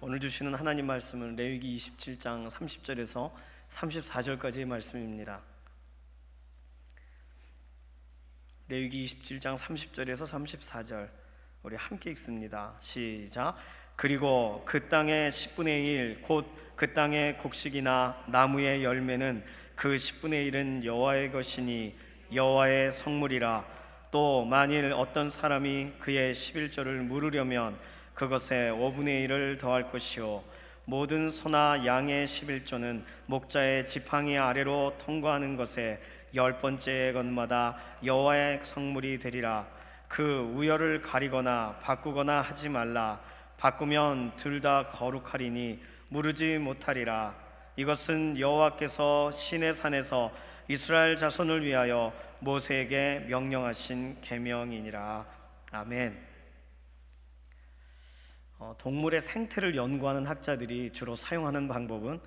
오늘 주시는 하나님 말씀은 레위기 27장 30절에서 34절까지의 말씀입니다. 레위기 27장 30절에서 34절 우리 함께 읽습니다. 시작. 그리고 그 땅의 10분의 1 곧 그 땅의 곡식이나 나무의 열매는 그 10분의 1은 여호와의 것이니 여호와의 성물이라. 또 만일 어떤 사람이 그의 11조를 물으려면 그것에 5분의 1을 더할 것이요 모든 소나 양의 11조는 목자의 지팡이 아래로 통과하는 것에 10번째 것마다 여호와의 성물이 되리라. 그 우열을 가리거나 바꾸거나 하지 말라. 바꾸면 둘 다 거룩하리니 무르지 못하리라. 이것은 여호와께서 시내 산에서 이스라엘 자손을 위하여 모세에게 명령하신 계명이니라. 아멘. 동물의 생태를 연구하는 학자들이 주로 사용하는 방법은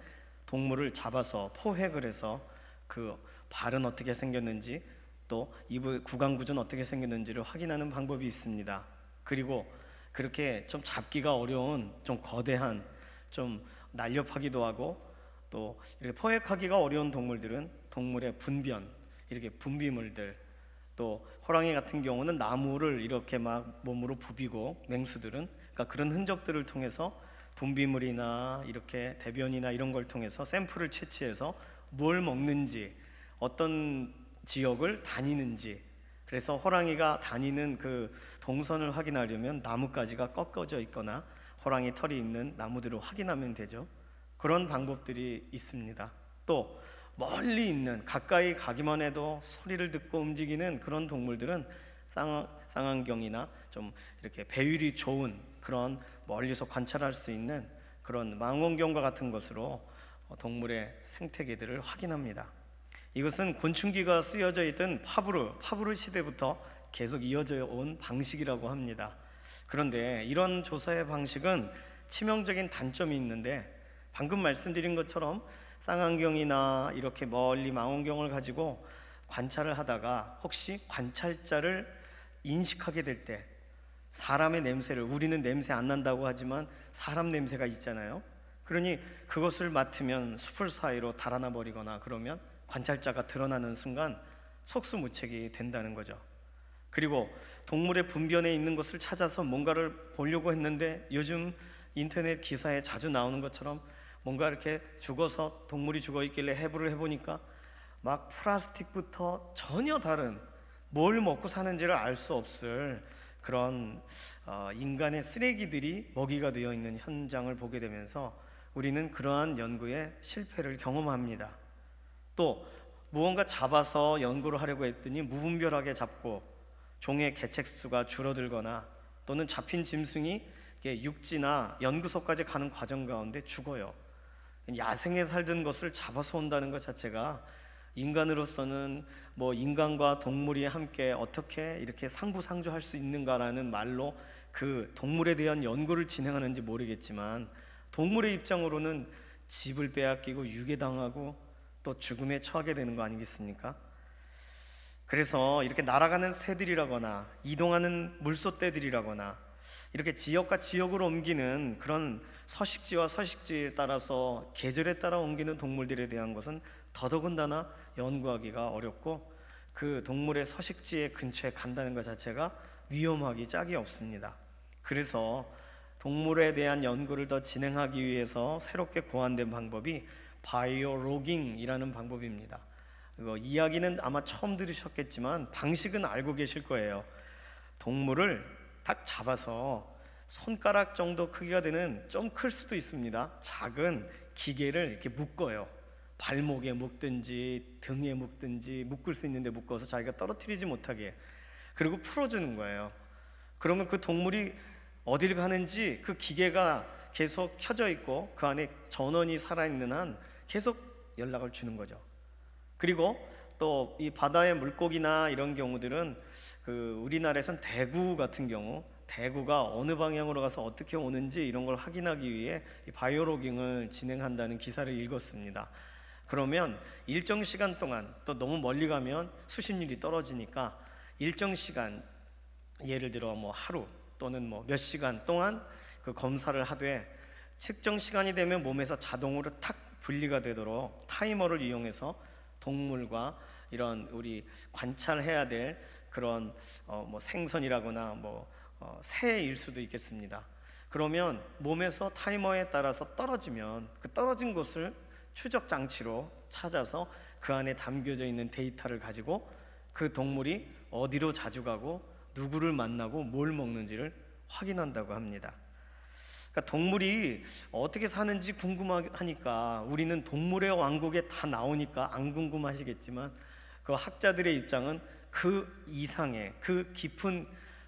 동물을 잡아서 포획을 해서 그 발은 어떻게 생겼는지 또 입의 구강 구조는 어떻게 생겼는지를 확인하는 방법이 있습니다. 그리고 그렇게 좀 잡기가 어려운 좀 거대한 좀 날렵하기도 하고 또 이렇게 포획하기가 어려운 동물들은 동물의 분변, 이렇게 분비물들, 또 호랑이 같은 경우는 나무를 이렇게 막 몸으로 부비고 맹수들은 그러니까 그런 흔적들을 통해서 분비물이나 이렇게 대변이나 이런 걸 통해서 샘플을 채취해서 뭘 먹는지 어떤 지역을 다니는지, 그래서 호랑이가 다니는 그 동선을 확인하려면 나뭇가지가 꺾어져 있거나 호랑이 털이 있는 나무들을 확인하면 되죠. 그런 방법들이 있습니다. 또 멀리 있는 가까이 가기만 해도 소리를 듣고 움직이는 그런 동물들은 쌍안경이나 좀 이렇게 배율이 좋은 그런 멀리서 관찰할 수 있는 그런 망원경과 같은 것으로 동물의 생태계들을 확인합니다. 이것은 곤충기가 쓰여져 있던 파브르 시대부터 계속 이어져 온 방식이라고 합니다. 그런데 이런 조사의 방식은 치명적인 단점이 있는데, 방금 말씀드린 것처럼 쌍안경이나 이렇게 멀리 망원경을 가지고 관찰을 하다가 혹시 관찰자를 인식하게 될 때 사람의 냄새를, 우리는 냄새 안 난다고 하지만 사람 냄새가 있잖아요. 그러니 그것을 맡으면 숲을 사이로 달아나 버리거나 그러면 관찰자가 드러나는 순간 속수무책이 된다는 거죠. 그리고 동물의 분변에 있는 것을 찾아서 뭔가를 보려고 했는데 요즘 인터넷 기사에 자주 나오는 것처럼 뭔가 이렇게 죽어서 동물이 죽어 있길래 해부를 해보니까 막 플라스틱부터 전혀 다른, 뭘 먹고 사는지를 알 수 없을 그런 인간의 쓰레기들이 먹이가 되어 있는 현장을 보게 되면서 우리는 그러한 연구에 실패를 경험합니다. 또 무언가 잡아서 연구를 하려고 했더니 무분별하게 잡고 종의 개체수가 줄어들거나 또는 잡힌 짐승이 육지나 연구소까지 가는 과정 가운데 죽어요. 야생에 살던 것을 잡아서 온다는 것 자체가 인간으로서는 뭐 인간과 동물이 함께 어떻게 이렇게 상부상조할 수 있는가라는 말로 그 동물에 대한 연구를 진행하는지 모르겠지만, 동물의 입장으로는 집을 빼앗기고 유괴당하고 또 죽음에 처하게 되는 거 아니겠습니까? 그래서 이렇게 날아가는 새들이라거나 이동하는 물소떼들이라거나 이렇게 지역과 지역으로 옮기는 그런 서식지와 서식지에 따라서 계절에 따라 옮기는 동물들에 대한 것은 더더군다나 연구하기가 어렵고, 그 동물의 서식지의 근처에 간다는 것 자체가 위험하기 짝이 없습니다. 그래서 동물에 대한 연구를 더 진행하기 위해서 새롭게 고안된 방법이 바이오로깅이라는 방법입니다. 이야기는 아마 처음 들으셨겠지만 방식은 알고 계실 거예요. 동물을 딱 잡아서 손가락 정도 크기가 되는, 좀 클 수도 있습니다, 작은 기계를 이렇게 묶어요. 발목에 묶든지 등에 묶든지 묶을 수 있는데 묶어서 자기가 떨어뜨리지 못하게, 그리고 풀어주는 거예요. 그러면 그 동물이 어디를 가는지 그 기계가 계속 켜져 있고 그 안에 전원이 살아있는 한 계속 연락을 주는 거죠. 그리고 또 이 바다의 물고기나 이런 경우들은 그 우리나라에선 대구 같은 경우, 대구가 어느 방향으로 가서 어떻게 오는지 이런 걸 확인하기 위해 이 바이오로깅을 진행한다는 기사를 읽었습니다. 그러면 일정 시간 동안, 또 너무 멀리 가면 수심률이 떨어지니까 일정 시간, 예를 들어 뭐 하루 또는 뭐 몇 시간 동안 그 검사를 하되 측정 시간이 되면 몸에서 자동으로 탁 분리가 되도록 타이머를 이용해서 동물과 이런 우리 관찰해야 될 그런 뭐 생선이라거나 새일 수도 있겠습니다. 그러면 몸에서 타이머에 따라서 떨어지면 그 떨어진 곳을 추적 장치로 찾아서 그 안에 담겨져 있는 데이터를 가지고 그 동물이 어디로 자주 가고 누구를 만나고 뭘 먹는지를 확인한다고 합니다. 그러니까 동물이 어떻게 사는지 궁금하니까, 우리는 동물의 왕국에 다 나오니까 안 궁금하시겠지만 그 학자들의 입장은 그 이상의, 그 깊은,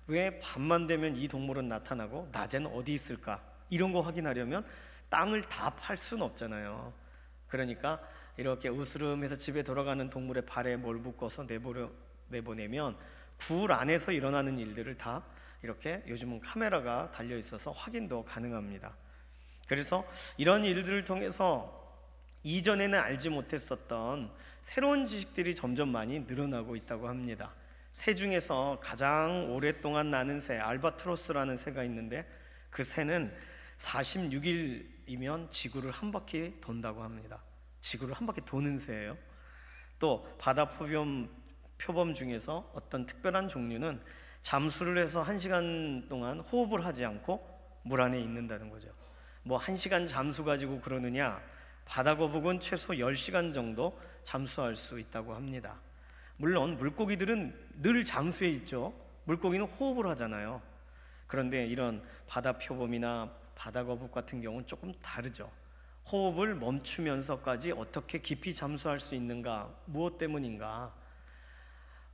왜 밤만 되면 이 동물은 나타나고 낮에는 어디 있을까, 이런 거 확인하려면 땅을 다 팔 수는 없잖아요. 그러니까 이렇게 으스름해서 집에 돌아가는 동물의 발에 뭘 묶어서 내보내면 굴 안에서 일어나는 일들을 다 이렇게 요즘은 카메라가 달려 있어서 확인도 가능합니다. 그래서 이런 일들을 통해서 이전에는 알지 못했었던 새로운 지식들이 점점 많이 늘어나고 있다고 합니다. 새 중에서 가장 오랫동안 나는 새, 알바트로스라는 새가 있는데 그 새는 46일이면 지구를 한 바퀴 돈다고 합니다. 지구를 한 바퀴 도는 새예요. 또 바다 표범 중에서 어떤 특별한 종류는 잠수를 해서 1시간 동안 호흡을 하지 않고 물 안에 있는다는 거죠. 1시간 잠수 가지고 그러느냐, 바다거북은 최소 10시간 정도 잠수할 수 있다고 합니다. 물론 물고기들은 늘 잠수해 있죠. 물고기는 호흡을 하잖아요. 그런데 이런 바다 표범이나 바다거북 같은 경우는 조금 다르죠. 호흡을 멈추면서까지 어떻게 깊이 잠수할 수 있는가, 무엇 때문인가?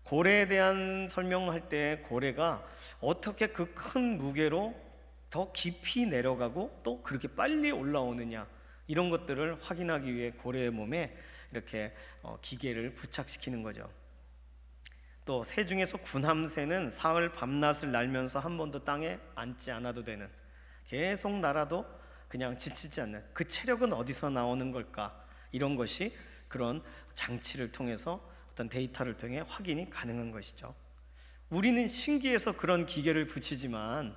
고래에 대한 설명할 때 고래가 어떻게 그 큰 무게로 더 깊이 내려가고 또 그렇게 빨리 올라오느냐, 이런 것들을 확인하기 위해 고래의 몸에 이렇게 기계를 부착시키는 거죠. 또 새 중에서 군함새는 사흘 밤낮을 날면서 한 번도 땅에 앉지 않아도 되는, 계속 날아도 그냥 지치지 않는, 그 체력은 어디서 나오는 걸까, 이런 것이 그런 장치를 통해서 어떤 데이터를 통해 확인이 가능한 것이죠. 우리는 신기해서 그런 기계를 붙이지만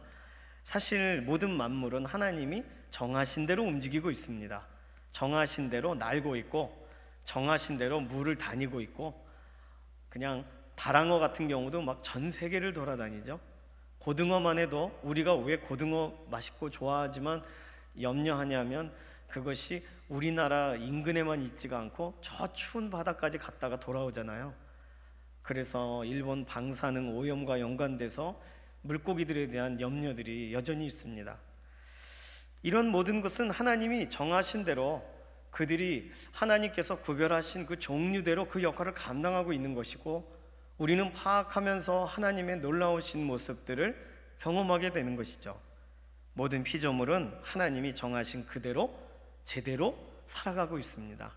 사실 모든 만물은 하나님이 정하신 대로 움직이고 있습니다. 정하신 대로 날고 있고 정하신 대로 물을 다니고 있고, 그냥 다랑어 같은 경우도 막 전 세계를 돌아다니죠. 고등어만 해도 우리가 왜 고등어 맛있고 좋아하지만 염려하냐면 그것이 우리나라 인근에만 있지가 않고 저 추운 바다까지 갔다가 돌아오잖아요. 그래서 일본 방사능 오염과 연관돼서 물고기들에 대한 염려들이 여전히 있습니다. 이런 모든 것은 하나님이 정하신 대로 그들이 하나님께서 구별하신 그 종류대로 그 역할을 감당하고 있는 것이고, 우리는 파악하면서 하나님의 놀라우신 모습들을 경험하게 되는 것이죠. 모든 피조물은 하나님이 정하신 그대로 제대로 살아가고 있습니다.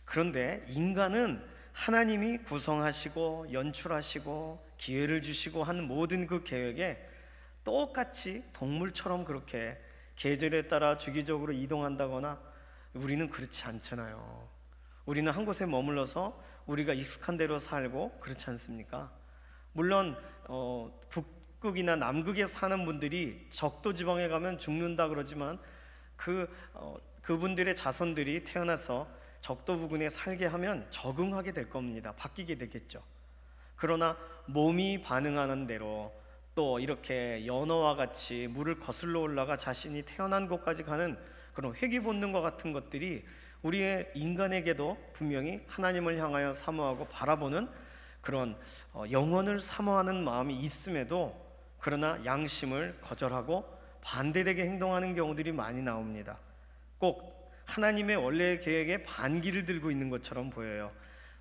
그런데 인간은 하나님이 구성하시고 연출하시고 기회를 주시고 하는 모든 그 계획에 똑같이 동물처럼 그렇게 계절에 따라 주기적으로 이동한다거나, 우리는 그렇지 않잖아요. 우리는 한 곳에 머물러서 우리가 익숙한 대로 살고 그렇지 않습니까? 물론 북극이나 남극에 사는 분들이 적도 지방에 가면 죽는다 그러지만 그분들의 자손들이 태어나서 적도 부근에 살게 하면 적응하게 될 겁니다. 바뀌게 되겠죠. 그러나 몸이 반응하는 대로 또 이렇게 연어와 같이 물을 거슬러 올라가 자신이 태어난 곳까지 가는 그런 회귀 본능과 같은 것들이 우리의 인간에게도 분명히 하나님을 향하여 사모하고 바라보는 그런 영혼을 사모하는 마음이 있음에도, 그러나 양심을 거절하고 반대되게 행동하는 경우들이 많이 나옵니다. 꼭 하나님의 원래의 계획에 반기를 들고 있는 것처럼 보여요.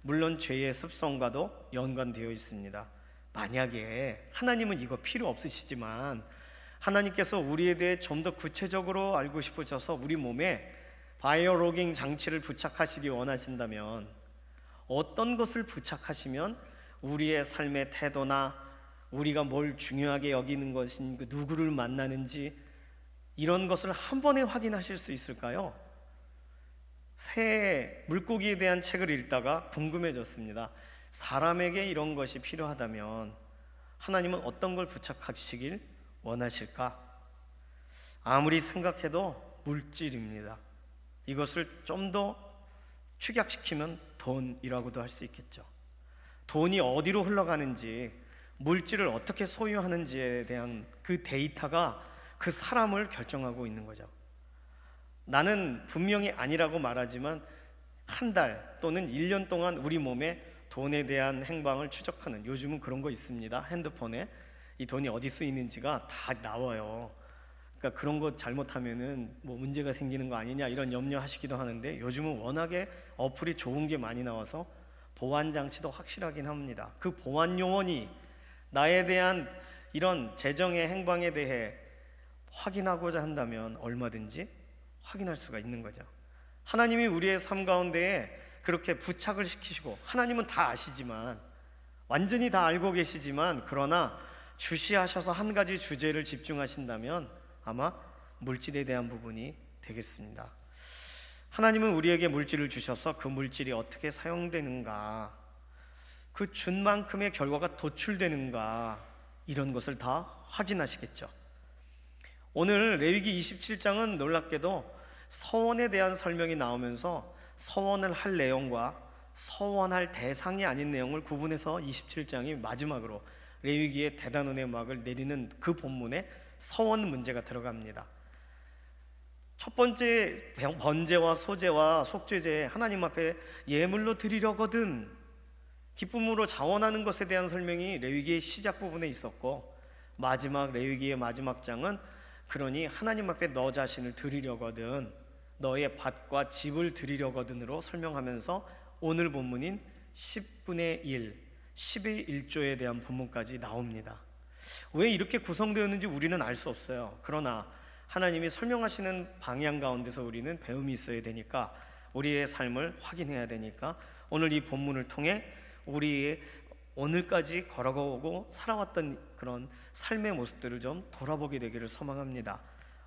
물론 죄의 습성과도 연관되어 있습니다. 만약에 하나님은 이거 필요 없으시지만 하나님께서 우리에 대해 좀 더 구체적으로 알고 싶으셔서 우리 몸에 바이오로깅 장치를 부착하시기 원하신다면, 어떤 것을 부착하시면 우리의 삶의 태도나 우리가 뭘 중요하게 여기는 것인지, 누구를 만나는지, 이런 것을 한 번에 확인하실 수 있을까요? 새 물고기에 대한 책을 읽다가 궁금해졌습니다. 사람에게 이런 것이 필요하다면 하나님은 어떤 걸 부착하시길 원하실까? 아무리 생각해도 물질입니다. 이것을 좀 더 축약시키면 돈이라고도 할 수 있겠죠. 돈이 어디로 흘러가는지, 물질을 어떻게 소유하는지에 대한 그 데이터가 그 사람을 결정하고 있는 거죠. 나는 분명히 아니라고 말하지만 한 달 또는 1년 동안 우리 몸에 돈에 대한 행방을 추적하는, 요즘은 그런 거 있습니다. 핸드폰에 이 돈이 어디 쓰이는지가 다 나와요. 그러니까 그런 거 잘못하면은 뭐 문제가 생기는 거 아니냐 이런 염려하시기도 하는데, 요즘은 워낙에 어플이 좋은 게 많이 나와서 보안 장치도 확실하긴 합니다. 그 보안 요원이 나에 대한 이런 재정의 행방에 대해 확인하고자 한다면 얼마든지 확인할 수가 있는 거죠. 하나님이 우리의 삶 가운데에 그렇게 부착을 시키시고, 하나님은 다 아시지만, 완전히 다 알고 계시지만, 그러나 주시하셔서 한 가지 주제를 집중하신다면 아마 물질에 대한 부분이 되겠습니다. 하나님은 우리에게 물질을 주셔서 그 물질이 어떻게 사용되는가, 그 준 만큼의 결과가 도출되는가, 이런 것을 다 확인하시겠죠. 오늘 레위기 27장은 놀랍게도 서원에 대한 설명이 나오면서 서원을 할 내용과 서원할 대상이 아닌 내용을 구분해서 27장이 마지막으로 레위기의 대단원의 막을 내리는 그 본문에 서원 문제가 들어갑니다. 첫 번째 번제와 소제와 속죄제, 하나님 앞에 예물로 드리려거든 기쁨으로 자원하는 것에 대한 설명이 레위기의 시작 부분에 있었고, 마지막 레위기의 마지막 장은 그러니 하나님 앞에 너 자신을 드리려거든, 너의 밭과 집을 드리려거든으로 설명하면서 오늘 본문인 10분의 1, 10의 1조에 대한 본문까지 나옵니다. 왜 이렇게 구성되었는지 우리는 알 수 없어요. 그러나 하나님이 설명하시는 방향 가운데서 우리는 배움이 있어야 되니까, 우리의 삶을 확인해야 되니까, 오늘 이 본문을 통해 우리의 오늘까지 걸어가고 살아왔던 그런 삶의 모습들을 좀 돌아보게 되기를 소망합니다.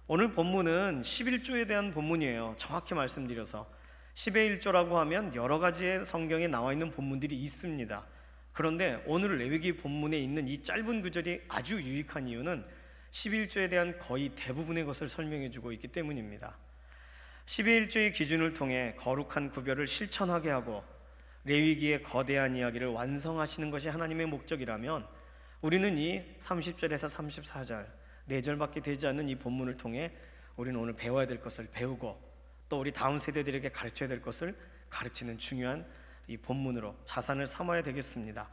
오늘 본문은 11조에 대한 본문이에요. 정확히 말씀드려서 10의 1조라고 하면 여러 가지의 성경에 나와 있는 본문들이 있습니다. 그런데 오늘 레위기 본문에 있는 이 짧은 구절이 아주 유익한 이유는 11조에 대한 거의 대부분의 것을 설명해 주고 있기 때문입니다. 11조의 기준을 통해 거룩한 구별을 실천하게 하고 레위기의 거대한 이야기를 완성하시는 것이 하나님의 목적이라면, 우리는 이 30절에서 34절 4절밖에 되지 않는 이 본문을 통해 우리는 오늘 배워야 될 것을 배우고, 또 우리 다음 세대들에게 가르쳐야 될 것을 가르치는 중요한 이 본문으로 자산을 삼아야 되겠습니다.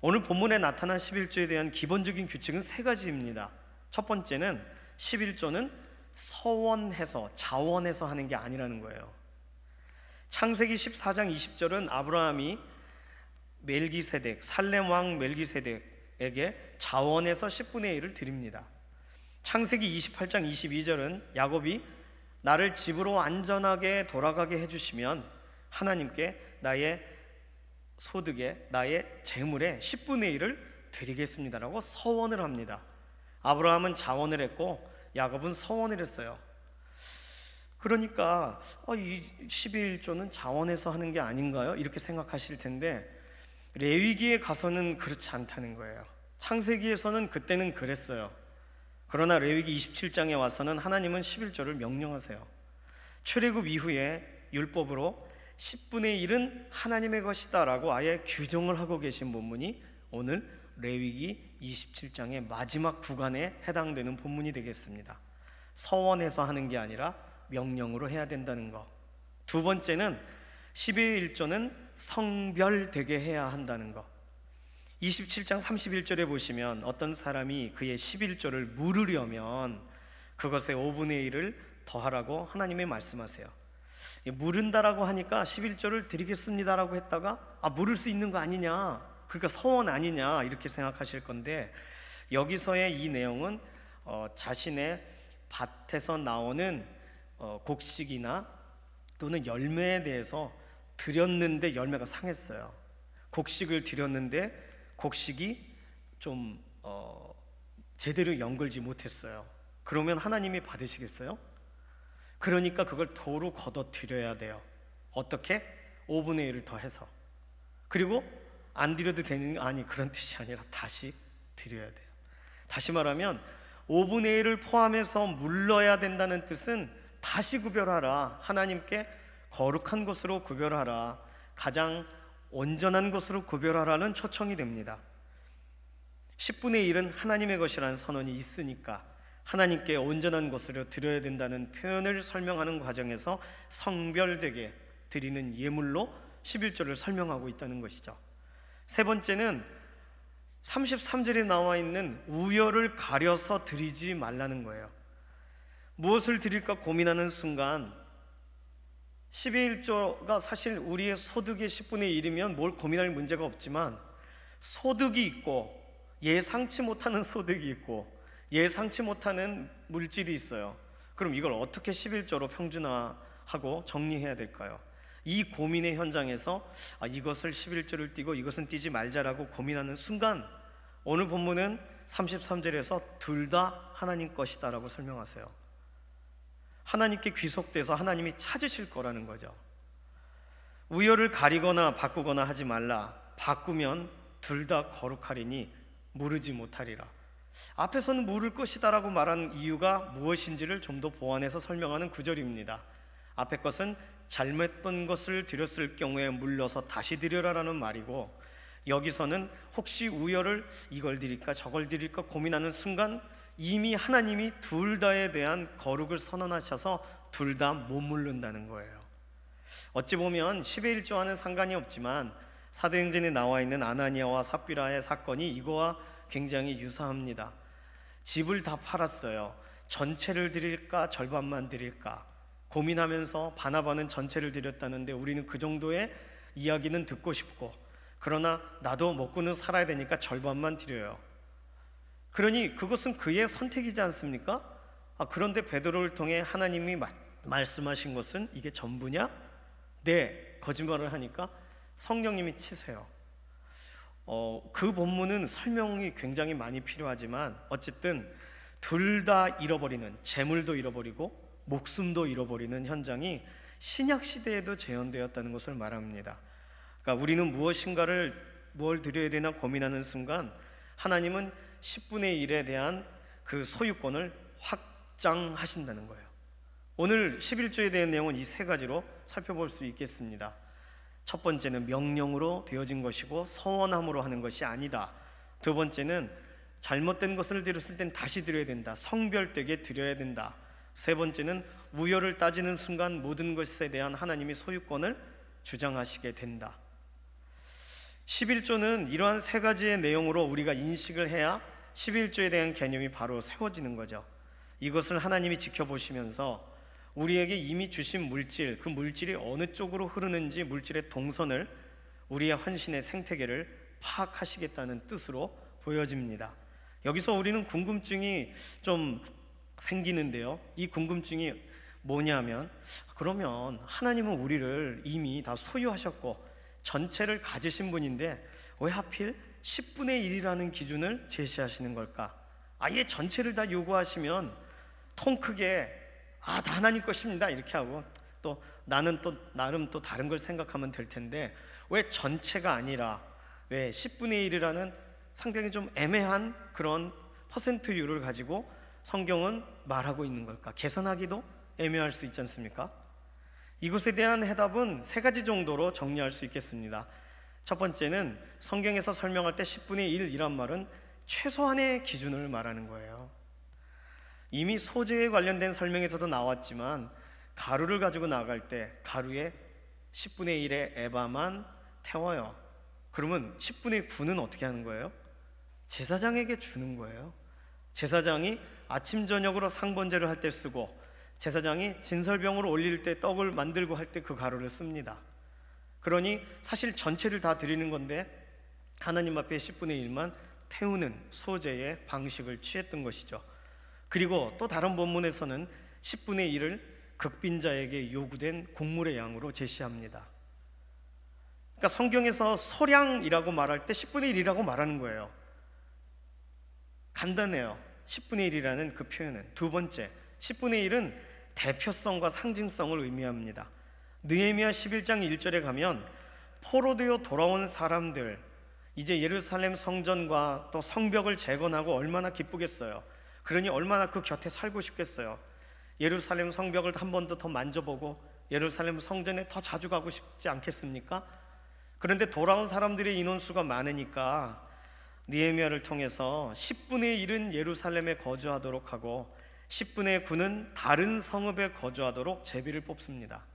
오늘 본문에 나타난 11조에 대한 기본적인 규칙은 3가지입니다. 첫 번째는 11조는 서원해서 자원해서 하는 게 아니라는 거예요. 창세기 14장 20절은 아브라함이 멜기세덱, 살렘 왕 멜기세덱에게 자원해서 10분의 1을 드립니다. 창세기 28장 22절은 야곱이 나를 집으로 안전하게 돌아가게 해주시면 하나님께 나의 소득에, 나의 재물의 10분의 1을 드리겠습니다라고 서원을 합니다. 아브라함은 자원을 했고 야곱은 서원을 했어요. 그러니까 이 11조는 자원해서 하는 게 아닌가요? 이렇게 생각하실 텐데, 레위기에 가서는 그렇지 않다는 거예요. 창세기에서는 그때는 그랬어요. 그러나 레위기 27장에 와서는 하나님은 11조를 명령하세요. 출애굽 이후에 율법으로 10분의 1은 하나님의 것이다 라고 아예 규정을 하고 계신 본문이 오늘 레위기 27장의 마지막 구간에 해당되는 본문이 되겠습니다. 서원해서 하는 게 아니라 명령으로 해야 된다는 것. 두 번째는 10의 1조는 성별되게 해야 한다는 것. 27장 31절에 보시면 어떤 사람이 그의 11조를 물으려면 그것의 5분의 1을 더하라고 하나님이 말씀하세요. 물은다라고 하니까 11조를 드리겠습니다라고 했다가 물을 수 있는 거 아니냐, 그러니까 서원 아니냐 이렇게 생각하실 건데, 여기서의 이 내용은 자신의 밭에서 나오는 곡식이나 또는 열매에 대해서 드렸는데 열매가 상했어요. 곡식을 드렸는데 곡식이 좀 제대로 연결지 못했어요. 그러면 하나님이 받으시겠어요? 그러니까 그걸 도로 걷어 드려야 돼요. 어떻게? 5분의 1을 더해서. 그리고 안 드려도 되는, 아니 그런 뜻이 아니라 다시 드려야 돼요. 다시 말하면 5분의 1을 포함해서 물러야 된다는 뜻은 다시 구별하라. 하나님께 거룩한 것으로 구별하라. 가장 온전한 것으로 구별하라는 초청이 됩니다. 10분의 1은 하나님의 것이라는 선언이 있으니까 하나님께 온전한 것으로 드려야 된다는 표현을 설명하는 과정에서 성별되게 드리는 예물로 11조를 설명하고 있다는 것이죠. 세 번째는 33절에 나와 있는 우열을 가려서 드리지 말라는 거예요. 무엇을 드릴까 고민하는 순간 11조가 사실 우리의 소득의 10분의 1이면 뭘 고민할 문제가 없지만, 소득이 있고 예상치 못하는 소득이 있고 예상치 못하는 물질이 있어요. 그럼 이걸 어떻게 11조로 평준화하고 정리해야 될까요? 이 고민의 현장에서 이것을 11조를 띄고 이것은 띄지 말자라고 고민하는 순간 오늘 본문은 33절에서 둘 다 하나님 것이다 라고 설명하세요. 하나님께 귀속돼서 하나님이 찾으실 거라는 거죠. 우열을 가리거나 바꾸거나 하지 말라. 바꾸면 둘 다 거룩하리니 무르지 못하리라. 앞에서는 무를 것이다 라고 말한 이유가 무엇인지를 좀 더 보완해서 설명하는 구절입니다. 앞에 것은 잘못된 것을 드렸을 경우에 물러서 다시 드려라라는 말이고, 여기서는 혹시 우열을 이걸 드릴까 저걸 드릴까 고민하는 순간 이미 하나님이 둘 다에 대한 거룩을 선언하셔서 둘 다 못 물른다는 거예요. 어찌 보면 10의 1조와는 상관이 없지만 사도행전에 나와 있는 아나니아와 삽비라의 사건이 이거와 굉장히 유사합니다. 집을 다 팔았어요. 전체를 드릴까 절반만 드릴까 고민하면서 바나바는 전체를 드렸다는데 우리는 그 정도의 이야기는 듣고 싶고, 그러나 나도 먹고는 살아야 되니까 절반만 드려요. 그러니 그것은 그의 선택이지 않습니까? 그런데 베드로를 통해 하나님이 말씀하신 것은 이게 전부냐? 네, 거짓말을 하니까 성령님이 치세요. 그 본문은 설명이 굉장히 많이 필요하지만 어쨌든 둘 다 잃어버리는, 재물도 잃어버리고 목숨도 잃어버리는 현장이 신약 시대에도 재현되었다는 것을 말합니다. 그러니까 우리는 뭘 드려야 되나 고민하는 순간 하나님은 10분의 1에 대한 그 소유권을 확장하신다는 거예요. 오늘 11조에 대한 내용은 이 세 가지로 살펴볼 수 있겠습니다. 첫 번째는 명령으로 되어진 것이고 서원함으로 하는 것이 아니다. 두 번째는 잘못된 것을 드렸을 땐 다시 드려야 된다. 성별되게 드려야 된다. 세 번째는 우열을 따지는 순간 모든 것에 대한 하나님의 소유권을 주장하시게 된다. 11조는 이러한 세 가지의 내용으로 우리가 인식을 해야 11조에 대한 개념이 바로 세워지는 거죠. 이것을 하나님이 지켜보시면서 우리에게 이미 주신 물질, 그 물질이 어느 쪽으로 흐르는지 물질의 동선을, 우리의 헌신의 생태계를 파악하시겠다는 뜻으로 보여집니다. 여기서 우리는 궁금증이 좀 생기는데요. 이 궁금증이 뭐냐면, 그러면 하나님은 우리를 이미 다 소유하셨고 전체를 가지신 분인데 왜 하필 10분의 1이라는 기준을 제시하시는 걸까? 아예 전체를 다 요구하시면 통 크게 다 하나님 것입니다 이렇게 하고 또 나는 또 나름 또 다른 걸 생각하면 될 텐데 왜 전체가 아니라 왜 10분의 1이라는 상당히 좀 애매한 그런 퍼센트율을 가지고 성경은 말하고 있는 걸까? 계산하기도 애매할 수 있지 않습니까? 이것에 대한 해답은 세 가지 정도로 정리할 수 있겠습니다. 첫 번째는 성경에서 설명할 때 10분의 1이란 말은 최소한의 기준을 말하는 거예요. 이미 소재에 관련된 설명에서도 나왔지만 가루를 가지고 나갈 때 가루에 10분의 1의 에바만 태워요. 그러면 10분의 9는 어떻게 하는 거예요? 제사장에게 주는 거예요. 제사장이 아침 저녁으로 상번제를 할 때 쓰고 제사장이 진설병으로 올릴 때 떡을 만들고 할 때 그 가루를 씁니다. 그러니 사실 전체를 다 드리는 건데 하나님 앞에 10분의 1만 태우는 소재의 방식을 취했던 것이죠. 그리고 또 다른 본문에서는 10분의 1을 극빈자에게 요구된 곡물의 양으로 제시합니다. 그러니까 성경에서 소량이라고 말할 때 10분의 1이라고 말하는 거예요. 간단해요. 10분의 1이라는 그 표현은. 두 번째, 10분의 1은 대표성과 상징성을 의미합니다. 느헤미야 11장 1절에 가면 포로되어 돌아온 사람들, 이제 예루살렘 성전과 또 성벽을 재건하고 얼마나 기쁘겠어요. 그러니 얼마나 그 곁에 살고 싶겠어요. 예루살렘 성벽을 한 번 더 만져보고 예루살렘 성전에 더 자주 가고 싶지 않겠습니까? 그런데 돌아온 사람들의 인원수가 많으니까 느헤미야를 통해서 10분의 1은 예루살렘에 거주하도록 하고 10분의 9는 다른 성읍에 거주하도록 제비를 뽑습니다.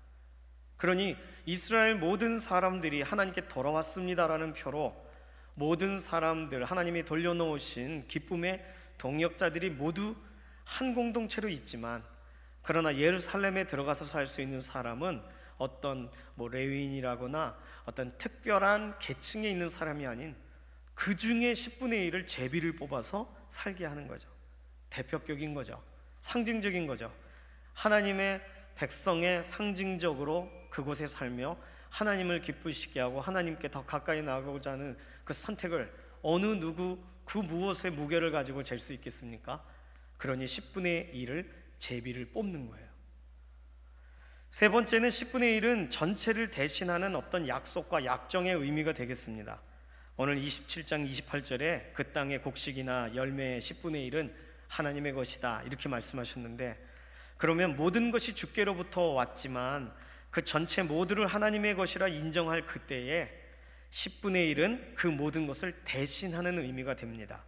그러니 이스라엘 모든 사람들이 하나님께 돌아왔습니다라는 표로 모든 사람들, 하나님이 돌려놓으신 기쁨의 동역자들이 모두 한 공동체로 있지만, 그러나 예루살렘에 들어가서 살 수 있는 사람은 어떤 레위인이라거나 어떤 특별한 계층에 있는 사람이 아닌 그 중에 10분의 1을 제비를 뽑아서 살게 하는 거죠. 대표격인 거죠. 상징적인 거죠. 하나님의 백성의 상징적으로 그곳에 살며 하나님을 기쁘시게 하고 하나님께 더 가까이 나아가고자 하는 그 선택을 어느 누구 그 무엇의 무게를 가지고 잴 수 있겠습니까? 그러니 10분의 1을 제비를 뽑는 거예요. 세 번째는 10분의 1은 전체를 대신하는 어떤 약속과 약정의 의미가 되겠습니다. 오늘 27장 28절에 그 땅의 곡식이나 열매의 10분의 1은 하나님의 것이다 이렇게 말씀하셨는데, 그러면 모든 것이 주께로부터 왔지만 그 전체 모두를 하나님의 것이라 인정할 그때에 10분의 1은 그 모든 것을 대신하는 의미가 됩니다.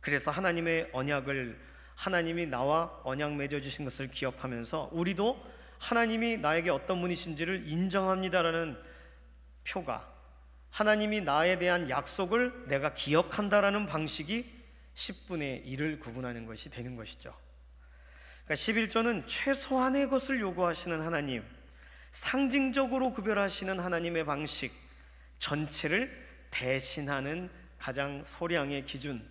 그래서 하나님의 언약을, 하나님이 나와 언약 맺어주신 것을 기억하면서 우리도 하나님이 나에게 어떤 분이신지를 인정합니다라는 표가, 하나님이 나에 대한 약속을 내가 기억한다라는 방식이 10분의 1을 구분하는 것이 되는 것이죠. 그러니까 11조는 최소한의 것을 요구하시는 하나님, 상징적으로 구별하시는 하나님의 방식, 전체를 대신하는 가장 소량의 기준,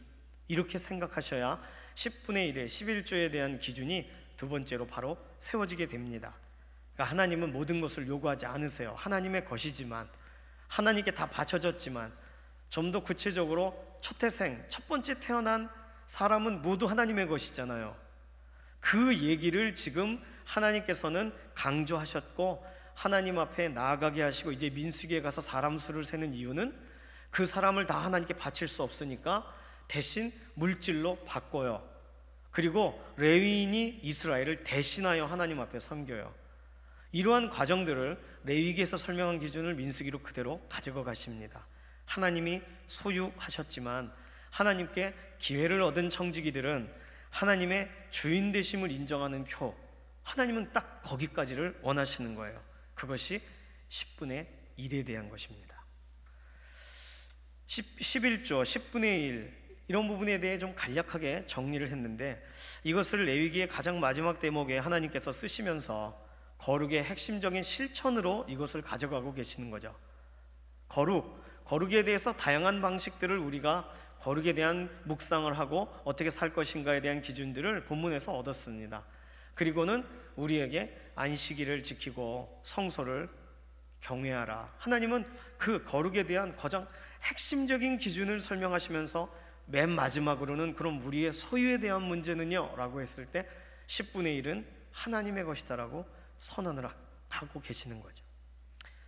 이렇게 생각하셔야 10분의 1의 11조에 대한 기준이 두 번째로 바로 세워지게 됩니다. 그러니까 하나님은 모든 것을 요구하지 않으세요. 하나님의 것이지만, 하나님께 다 바쳐졌지만, 좀 더 구체적으로 초태생, 첫 번째 태어난 사람은 모두 하나님의 것이잖아요. 그 얘기를 지금 하나님께서는 강조하셨고 하나님 앞에 나아가게 하시고, 이제 민수기에 가서 사람 수를 세는 이유는 그 사람을 다 하나님께 바칠 수 없으니까 대신 물질로 바꿔요. 그리고 레위인이 이스라엘을 대신하여 하나님 앞에 섬겨요. 이러한 과정들을 레위기에서 설명한 기준을 민수기로 그대로 가져가 가십니다. 하나님이 소유하셨지만 하나님께 기회를 얻은 청지기들은 하나님의 주인 되심을 인정하는 표, 하나님은 딱 거기까지를 원하시는 거예요. 그것이 10분의 1에 대한 것입니다. 11조 10분의 1 이런 부분에 대해 좀 간략하게 정리를 했는데, 이것을 레위기의 가장 마지막 대목에 하나님께서 쓰시면서 거룩의 핵심적인 실천으로 이것을 가져가고 계시는 거죠. 거룩에 대해서 다양한 방식들을 우리가 거룩에 대한 묵상을 하고 어떻게 살 것인가에 대한 기준들을 본문에서 얻었습니다. 그리고는 우리에게 안식일을 지키고 성소를 경외하라, 하나님은 그 거룩에 대한 가장 핵심적인 기준을 설명하시면서 맨 마지막으로는 그럼 우리의 소유에 대한 문제는요? 라고 했을 때 10분의 1은 하나님의 것이다라고 선언을 하고 계시는 거죠.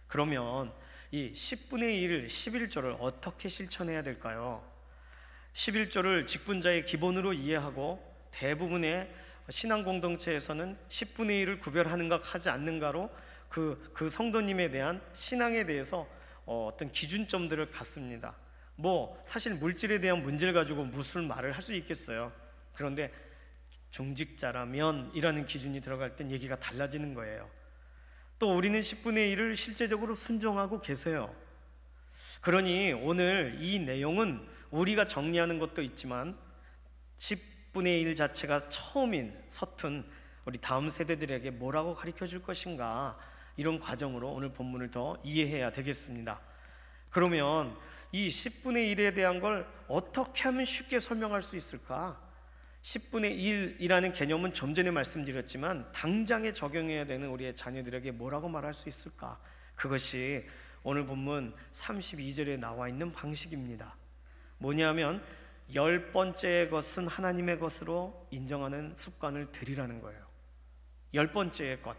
그러면 이 10분의 1, 11조를 어떻게 실천해야 될까요? 11조를 직분자의 기본으로 이해하고 대부분의 신앙 공동체에서는 10분의 1을 구별하는가 하지 않는가로 그 성도님에 대한 신앙에 대해서 어떤 기준점들을 갖습니다. 사실 물질에 대한 문제를 가지고 무슨 말을 할 수 있겠어요. 그런데 중직자라면 이라는 기준이 들어갈 땐 얘기가 달라지는 거예요. 또 우리는 10분의 1을 실제적으로 순종하고 계세요. 그러니 오늘 이 내용은 우리가 정리하는 것도 있지만 10분의 1 자체가 처음인 서툰 우리 다음 세대들에게 뭐라고 가르쳐 줄 것인가, 이런 과정으로 오늘 본문을 더 이해해야 되겠습니다. 그러면 이 10분의 1에 대한 걸 어떻게 하면 쉽게 설명할 수 있을까? 10분의 1이라는 개념은 좀 전에 말씀드렸지만 당장에 적용해야 되는 우리의 자녀들에게 뭐라고 말할 수 있을까? 그것이 오늘 본문 32절에 나와 있는 방식입니다. 뭐냐면 10번째의 것은 하나님의 것으로 인정하는 습관을 들이라는 거예요. 10번째의 것.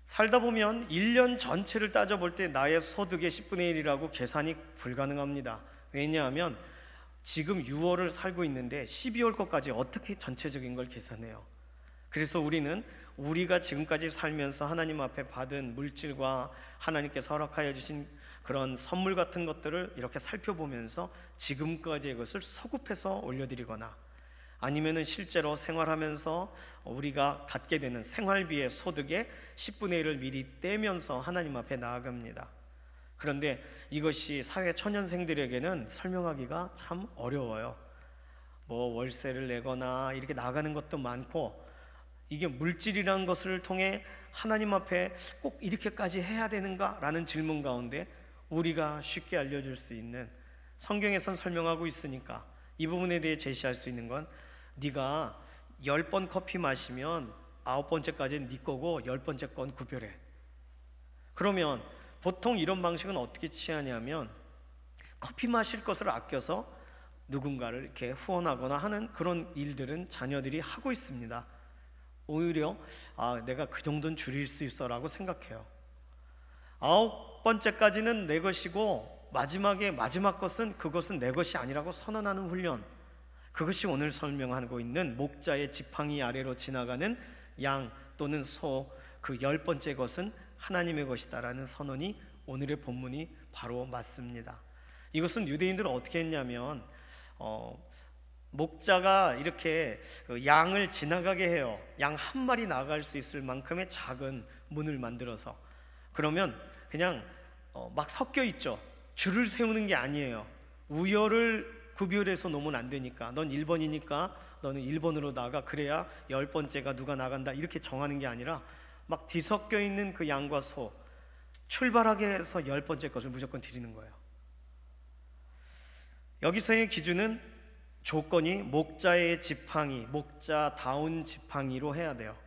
살다 보면 1년 전체를 따져볼 때 나의 소득의 10분의 1이라고 계산이 불가능합니다. 왜냐하면 지금 6월을 살고 있는데 12월 것까지 어떻게 전체적인 걸 계산해요? 그래서 우리는 우리가 지금까지 살면서 하나님 앞에 받은 물질과 하나님께서 허락하여 주신 그런 선물 같은 것들을 이렇게 살펴보면서 지금까지의 것을 소급해서 올려드리거나, 아니면은 실제로 생활하면서 우리가 갖게 되는 생활비의 소득의 10분의 1을 미리 떼면서 하나님 앞에 나아갑니다. 그런데 이것이 사회 초년생들에게는 설명하기가 참 어려워요. 뭐 월세를 내거나 이렇게 나가는 것도 많고, 이게 물질이라는 것을 통해 하나님 앞에 꼭 이렇게까지 해야 되는가? 라는 질문 가운데 우리가 쉽게 알려줄 수 있는, 성경에선 설명하고 있으니까 이 부분에 대해 제시할 수 있는 건, 네가 10번 커피 마시면 9번째까지는 네 거고 10번째 건 구별해. 그러면 보통 이런 방식은 어떻게 취하냐면, 커피 마실 것을 아껴서 누군가를 이렇게 후원하거나 하는 그런 일들은 자녀들이 하고 있습니다. 오히려 내가 그 정도는 줄일 수 있어 라고 생각해요. 9번째까지는 내 것이고 마지막 것은 그것은 내 것이 아니라고 선언하는 훈련, 그것이 오늘 설명하고 있는 목자의 지팡이 아래로 지나가는 양 또는 소, 그 10번째 것은 하나님의 것이다 라는 선언이 오늘의 본문이 바로 맞습니다. 이것은 유대인들은 어떻게 했냐면, 목자가 이렇게 양을 지나가게 해요. 양 한 마리 나갈 수 있을 만큼의 작은 문을 만들어서. 그러면 그냥 막 섞여 있죠. 줄을 세우는 게 아니에요. 우열을 구별해서 놓으면 안 되니까, 넌 1번이니까 너는 1번으로 나가, 그래야 10번째가 누가 나간다, 이렇게 정하는 게 아니라 막 뒤섞여 있는 그 양과 소, 출발하게 해서 10번째 것을 무조건 드리는 거예요. 여기서의 기준은, 조건이 목자의 지팡이, 목자다운 지팡이로 해야 돼요.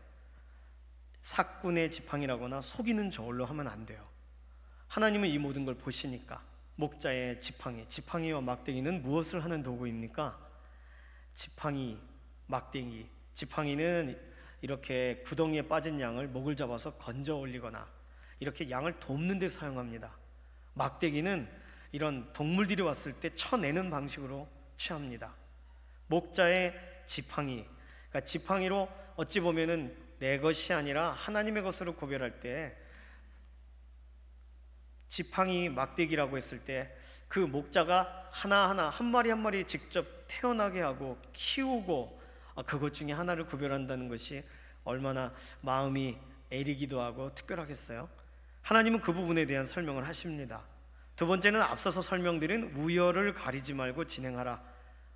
사꾼의 지팡이라거나 속이는 저울로 하면 안 돼요. 하나님은 이 모든 걸 보시니까. 목자의 지팡이, 지팡이와 막대기는 무엇을 하는 도구입니까? 지팡이, 막대기. 지팡이는 이렇게 구덩이에 빠진 양을 목을 잡아서 건져 올리거나 이렇게 양을 돕는 데 사용합니다. 막대기는 이런 동물들이 왔을 때 쳐내는 방식으로 취합니다. 목자의 지팡이, 그러니까 지팡이로 어찌 보면은 내 것이 아니라 하나님의 것으로 구별할 때, 지팡이 막대기라고 했을 때 그 목자가 하나하나 한 마리 한 마리 직접 태어나게 하고 키우고, 그것 중에 하나를 구별한다는 것이 얼마나 마음이 애리기도 하고 특별하겠어요. 하나님은 그 부분에 대한 설명을 하십니다. 두 번째는 앞서서 설명드린 우열을 가리지 말고 진행하라.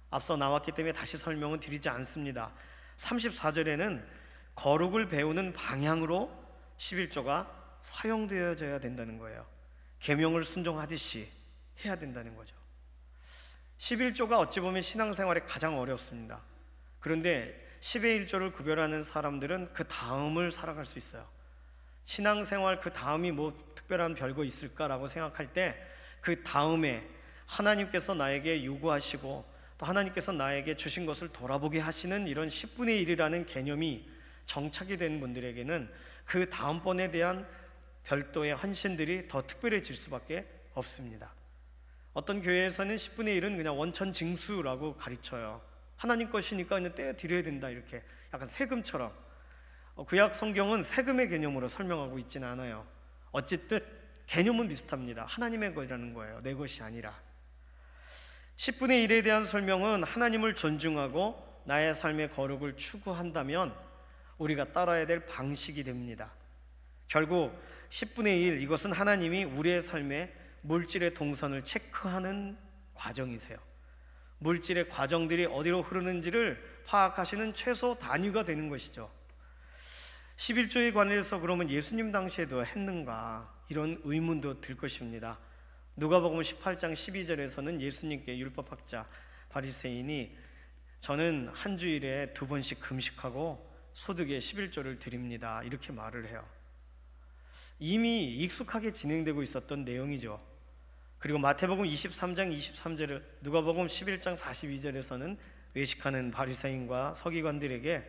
앞서 나왔기 때문에 다시 설명은 드리지 않습니다. 34절에는 거룩을 배우는 방향으로 11조가 사용되어져야 된다는 거예요. 계명을 순종하듯이 해야 된다는 거죠. 11조가 어찌 보면 신앙생활에 가장 어렵습니다. 그런데 10의 1조를 구별하는 사람들은 그 다음을 살아갈 수 있어요. 신앙생활 그 다음이 뭐 특별한 별거 있을까라고 생각할 때, 그 다음에 하나님께서 나에게 요구하시고 또 하나님께서 나에게 주신 것을 돌아보게 하시는 이런 10분의 1이라는 개념이 정착이 된 분들에게는 그 다음번에 대한 별도의 헌신들이 더 특별해질 수밖에 없습니다. 어떤 교회에서는 10분의 1은 그냥 원천징수라고 가르쳐요. 하나님 것이니까 그냥 떼어 드려야 된다, 이렇게 약간 세금처럼. 구약 성경은 세금의 개념으로 설명하고 있지는 않아요. 어쨌든 개념은 비슷합니다. 하나님의 것이라는 거예요, 내 것이 아니라. 10분의 1에 대한 설명은 하나님을 존중하고 나의 삶의 거룩을 추구한다면 우리가 따라야 될 방식이 됩니다. 결국 10분의 1, 이것은 하나님이 우리의 삶에 물질의 동선을 체크하는 과정이세요. 물질의 과정들이 어디로 흐르는지를 파악하시는 최소 단위가 되는 것이죠. 11조에 관해서 그러면 예수님 당시에도 했는가, 이런 의문도 들 것입니다. 누가복음 18장 12절에서는 예수님께 율법학자 바리새인이 저는 한 주일에 2번씩 금식하고 소득의 11조를 드립니다, 이렇게 말을 해요. 이미 익숙하게 진행되고 있었던 내용이죠. 그리고 마태복음 23장 23절을, 누가복음 11장 42절에서는 외식하는 바리새인과 서기관들에게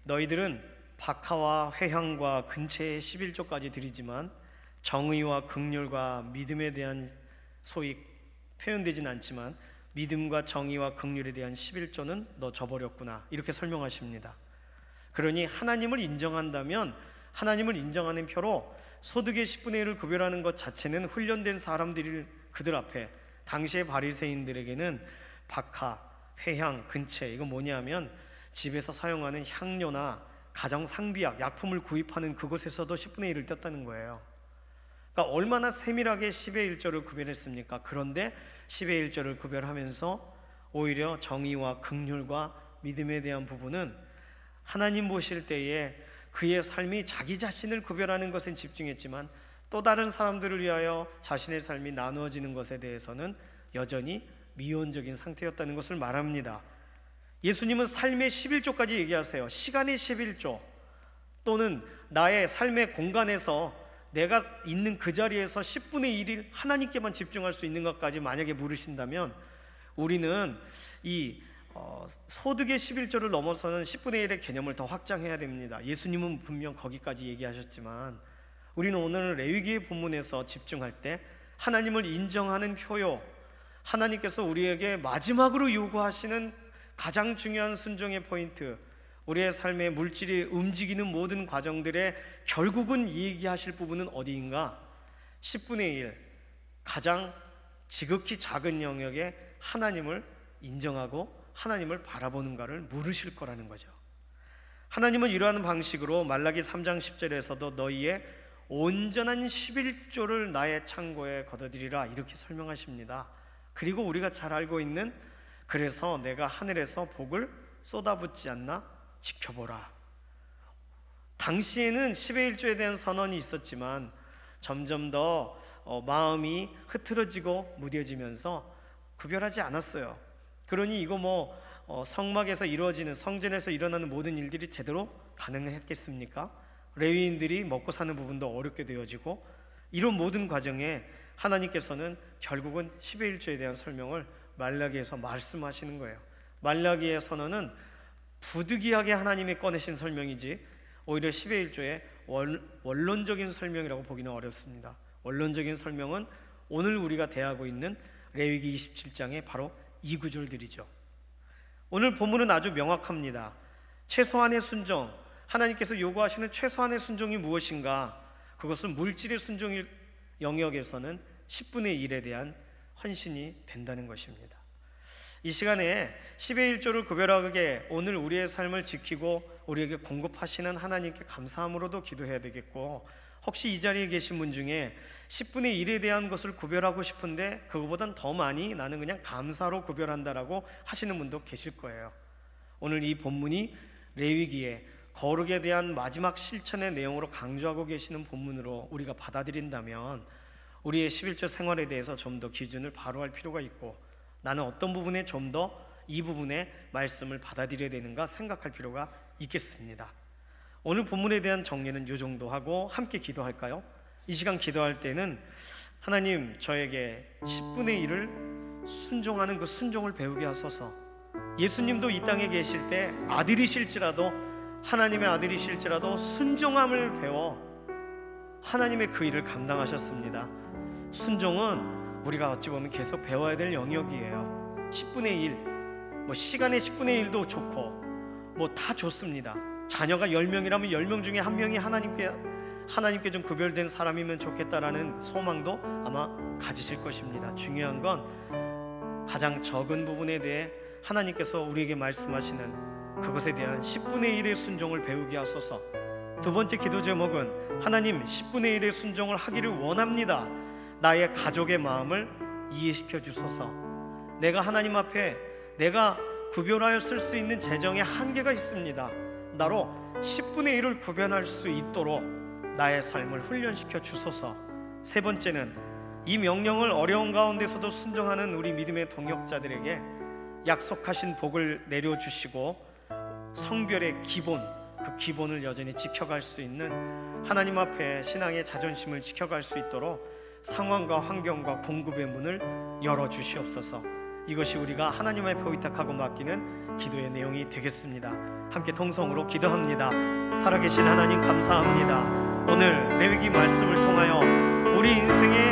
너희들은 박하와 회향과 근체의 11조까지 드리지만 정의와 긍휼과 믿음에 대한, 소위 표현되진 않지만 믿음과 정의와 긍휼에 대한 11조는 너 저버렸구나, 이렇게 설명하십니다. 그러니 하나님을 인정한다면 하나님을 인정하는 표로 소득의 10분의 1을 구별하는 것 자체는 훈련된 사람들이 그들 앞에, 당시의 바리새인들에게는 박하, 회향, 근체, 이거 뭐냐면 집에서 사용하는 향료나 가정 상비약, 약품을 구입하는 그곳에서도 10분의 1을 떴다는 거예요. 그러니까 얼마나 세밀하게 10의 1조를 구별했습니까? 그런데 10의 1조를 구별하면서 오히려 정의와 긍휼과 믿음에 대한 부분은 하나님 보실 때에 그의 삶이 자기 자신을 구별하는 것에 집중했지만 또 다른 사람들을 위하여 자신의 삶이 나누어지는 것에 대해서는 여전히 미온적인 상태였다는 것을 말합니다. 예수님은 삶의 11조까지 얘기하세요. 시간의 11조, 또는 나의 삶의 공간에서 내가 있는 그 자리에서 10분의 1을 하나님께만 집중할 수 있는 것까지 만약에 물으신다면 우리는 이 소득의 11조를 넘어서는 10분의 1의 개념을 더 확장해야 됩니다. 예수님은 분명 거기까지 얘기하셨지만 우리는 오늘 레위기의 본문에서 집중할 때 하나님을 인정하는 표요, 하나님께서 우리에게 마지막으로 요구하시는 가장 중요한 순종의 포인트, 우리의 삶의 물질이 움직이는 모든 과정들의 결국은 얘기하실 부분은 어디인가? 10분의 1, 가장 지극히 작은 영역에 하나님을 인정하고 하나님을 바라보는가를 물으실 거라는 거죠. 하나님은 이러한 방식으로 말라기 3장 10절에서도 너희의 온전한 11조를 나의 창고에 거둬들이라 이렇게 설명하십니다. 그리고 우리가 잘 알고 있는, 그래서 내가 하늘에서 복을 쏟아붓지 않나 지켜보라. 당시에는 10의 1조에 대한 선언이 있었지만 점점 더 마음이 흐트러지고 무뎌지면서 구별하지 않았어요. 그러니 이거 성막에서 이루어지는, 성전에서 일어나는 모든 일들이 제대로 가능했겠습니까? 레위인들이 먹고 사는 부분도 어렵게 되어지고, 이런 모든 과정에 하나님께서는 결국은 10의 1조에 대한 설명을 말라기에서 말씀하시는 거예요. 말라기의 선언은 부득이하게 하나님이 꺼내신 설명이지 오히려 10의 1조의 원론적인 설명이라고 보기는 어렵습니다. 원론적인 설명은 오늘 우리가 대하고 있는 레위기 27장의 바로 이 구절들이죠. 오늘 본문은 아주 명확합니다. 최소한의 순종, 하나님께서 요구하시는 최소한의 순종이 무엇인가? 그것은 물질의 순종의 영역에서는 10분의 1에 대한 헌신이 된다는 것입니다. 이 시간에 10의 1조를 구별하게 오늘 우리의 삶을 지키고 우리에게 공급하시는 하나님께 감사함으로도 기도해야 되겠고, 혹시 이 자리에 계신 분 중에 10분의 1에 대한 것을 구별하고 싶은데 그거보단 더 많이 나는 그냥 감사로 구별한다라고 하시는 분도 계실 거예요. 오늘 이 본문이 레위기의 거룩에 대한 마지막 실천의 내용으로 강조하고 계시는 본문으로 우리가 받아들인다면 우리의 11조 생활에 대해서 좀 더 기준을 바로할 필요가 있고, 나는 어떤 부분에 좀 더 이 부분의 말씀을 받아들여야 되는가 생각할 필요가 있겠습니다. 오늘 본문에 대한 정리는 이 정도 하고 함께 기도할까요? 이 시간 기도할 때는 하나님, 저에게 10분의 1을 순종하는 그 순종을 배우게 하소서. 예수님도 이 땅에 계실 때 아들이실지라도, 하나님의 아들이실지라도 순종함을 배워 하나님의 그 일을 감당하셨습니다. 순종은 우리가 어찌 보면 계속 배워야 될 영역이에요. 10분의 1, 시간의 10분의 1도 좋고 다 좋습니다. 자녀가 10명이라면 10명 중에 한 명이 하나님께 좀 구별된 사람이면 좋겠다라는 소망도 아마 가지실 것입니다. 중요한 건 가장 적은 부분에 대해 하나님께서 우리에게 말씀하시는 그것에 대한 10분의 1의 순종을 배우게 하소서. 두 번째 기도 제목은 하나님, 10분의 1의 순종을 하기를 원합니다. 나의 가족의 마음을 이해시켜 주소서. 내가 하나님 앞에 내가 구별하여 쓸 수 있는 재정의 한계가 있습니다. 나로 10분의 1을 구별할 수 있도록 나의 삶을 훈련시켜 주소서. 세 번째는 이 명령을 어려운 가운데서도 순종하는 우리 믿음의 동역자들에게 약속하신 복을 내려주시고 성별의 기본, 그 기본을 여전히 지켜갈 수 있는, 하나님 앞에 신앙의 자존심을 지켜갈 수 있도록 상황과 환경과 공급의 문을 열어주시옵소서. 이것이 우리가 하나님 앞에 의탁하고 맡기는 기도의 내용이 되겠습니다. 함께 통성으로 기도합니다. 살아계신 하나님, 감사합니다. 오늘 레위기 말씀을 통하여 우리 인생에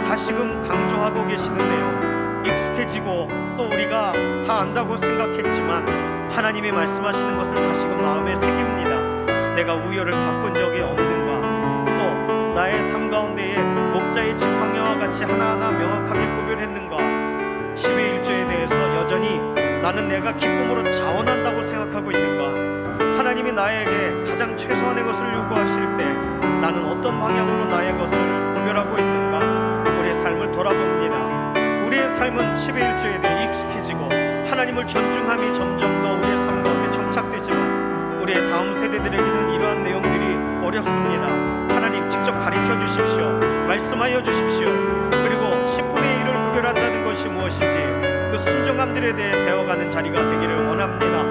다시금 강조하고 계시는 내용, 익숙해지고 또 우리가 다 안다고 생각했지만 하나님이 말씀하시는 것을 다시금 마음에 새깁니다. 내가 우열을 바꾼 적이 없는가, 또 나의 삶 가운데에 목자의 지팡이와 같이 하나하나 명확하게 구별했는가, 10의 1조에 대해서 여전히 나는 내가 기쁨으로 자원한다고 생각하고 있는가, 하나님이 나에게 가장 최소한의 것을 요구하실 때 나는 어떤 방향으로 나의 것을 구별하고 있는가, 우리의 삶을 돌아봅니다. 우리의 삶은 10의 1조에 대해 익숙해지고 하나님을 존중함이 점점 더 우리의 삶 가운데 정착되지만 우리의 다음 세대들에게는 이러한 내용들이 어렵습니다. 하나님 직접 가르쳐 주십시오. 말씀하여 주십시오. 그리고 10분의 1을 구별한다는 것이 무엇인지 그 순종함들에 대해 배워가는 자리가 되기를 원합니다.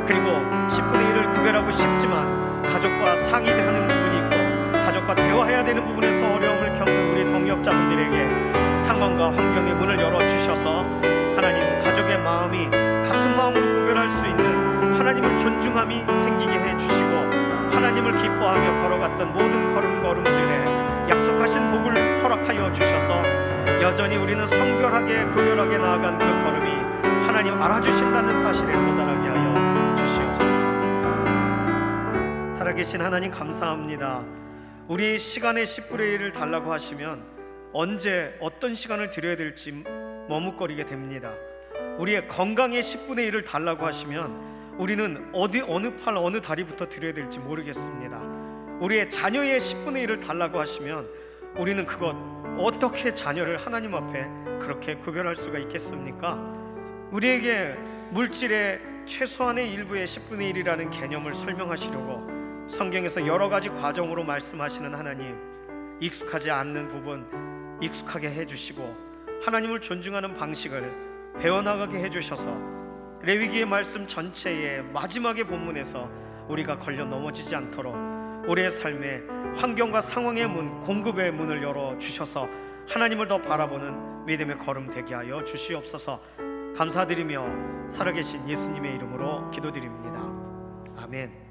그리고 10분의 1을 구별하고 싶지만 가족과 상의하는 부분이 있고 가족과 대화해야 되는 부분에서 어려움을 겪는 우리 동역자분들에게 상황과 환경의 문을 열어주셔서 하나님 가족의 마음이 같은 마음으로 구별할 수 있는 하나님을 존중함이 생기게 해주시고 하나님을 기뻐하며 걸어갔던 모든 걸음걸음들에 약속하신 복을 허락하여 주셔서 여전히 우리는 성별하게 구별하게 나아간 그 걸음이 하나님 알아주신다는 사실에 도달하게 하여 주시옵소서. 살아계신 하나님 감사합니다. 우리의 시간의 10분의 1을 달라고 하시면 언제 어떤 시간을 드려야 될지 머뭇거리게 됩니다. 우리의 건강의 10분의 1을 달라고 하시면 우리는 어느 팔 어느 다리부터 드려야 될지 모르겠습니다. 우리의 자녀의 10분의 1을 달라고 하시면 우리는 그것 어떻게 자녀를 하나님 앞에 그렇게 구별할 수가 있겠습니까? 우리에게 물질의 최소한의 일부의 10분의 1이라는 개념을 설명하시려고 성경에서 여러 가지 과정으로 말씀하시는 하나님, 익숙하지 않는 부분 익숙하게 해주시고 하나님을 존중하는 방식을 배워나가게 해주셔서 레위기의 말씀 전체의 마지막의 본문에서 우리가 걸려 넘어지지 않도록 우리의 삶에 환경과 상황의 문, 공급의 문을 열어주셔서 하나님을 더 바라보는 믿음의 걸음 되게 하여 주시옵소서. 감사드리며 살아계신 예수님의 이름으로 기도드립니다. 아멘.